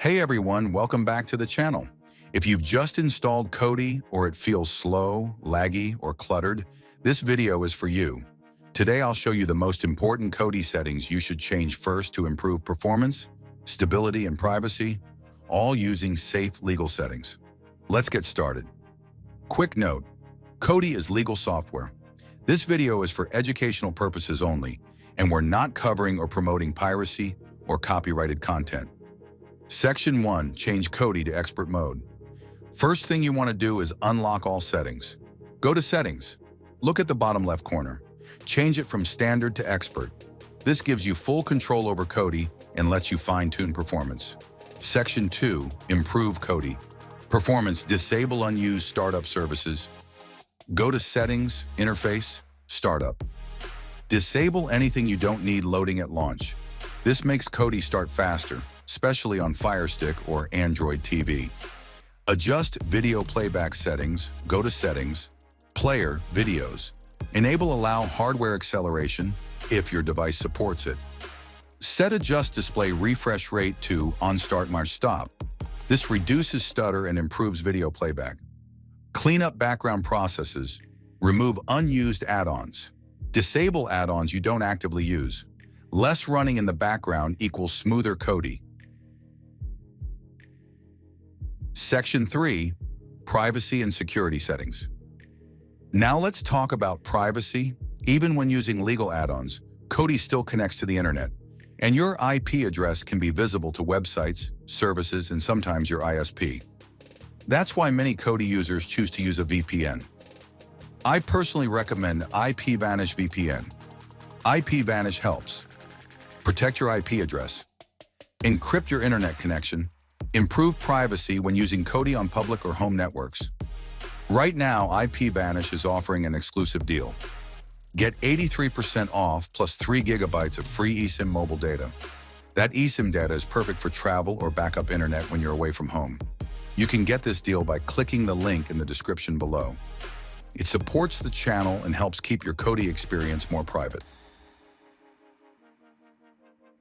Hey everyone, welcome back to the channel. If you've just installed Kodi or it feels slow, laggy, or cluttered, this video is for you. Today I'll show you the most important Kodi settings you should change first to improve performance, stability, and privacy, all using safe legal settings. Let's get started. Quick note, Kodi is legal software. This video is for educational purposes only, and we're not covering or promoting piracy or copyrighted content. Section 1. Change Kodi to expert mode. First thing you want to do is unlock all settings. Go to Settings. Look at the bottom left corner. Change it from Standard to Expert. This gives you full control over Kodi and lets you fine-tune performance. Section 2. Improve Kodi. Performance. Disable unused startup services. Go to Settings, Interface, Startup. Disable anything you don't need loading at launch. This makes Kodi start faster, especially on Firestick or Android TV. Adjust video playback settings, go to Settings, Player, Videos. Enable Allow hardware acceleration if your device supports it. Set Adjust display refresh rate to On Start March Stop. This reduces stutter and improves video playback. Clean up background processes. Remove unused add-ons. Disable add-ons you don't actively use. Less running in the background equals smoother Kodi. Section 3. Privacy and Security Settings. Now let's talk about privacy. Even when using legal add-ons, Kodi still connects to the internet, and your IP address can be visible to websites, services, and sometimes your ISP. That's why many Kodi users choose to use a VPN. I personally recommend IPVanish VPN. IPVanish helps protect your IP address, encrypt your internet connection, improve privacy when using Kodi on public or home networks. Right now, IPVanish is offering an exclusive deal. Get 83% off plus 3 GB of free eSIM mobile data. That eSIM data is perfect for travel or backup internet when you're away from home. You can get this deal by clicking the link in the description below. It supports the channel and helps keep your Kodi experience more private.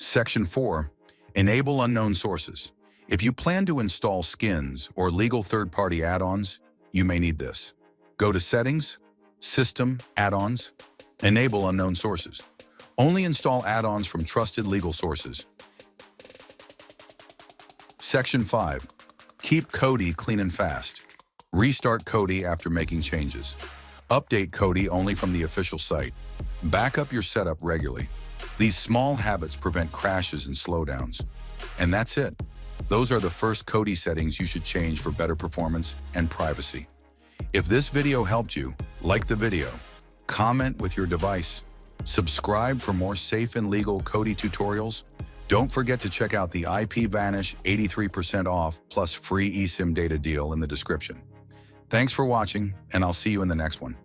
Section 4. Enable unknown sources. If you plan to install skins or legal third-party add-ons, you may need this. Go to Settings, System, Add-ons, Enable unknown sources. Only install add-ons from trusted legal sources. Section 5. Keep Kodi clean and fast. Restart Kodi after making changes. Update Kodi only from the official site. Back up your setup regularly. These small habits prevent crashes and slowdowns. And that's it. Those are the first Kodi settings you should change for better performance and privacy. If this video helped you, like the video, comment with your device, subscribe for more safe and legal Kodi tutorials. Don't forget to check out the IPVanish 83% off plus free eSIM data deal in the description. Thanks for watching, and I'll see you in the next one.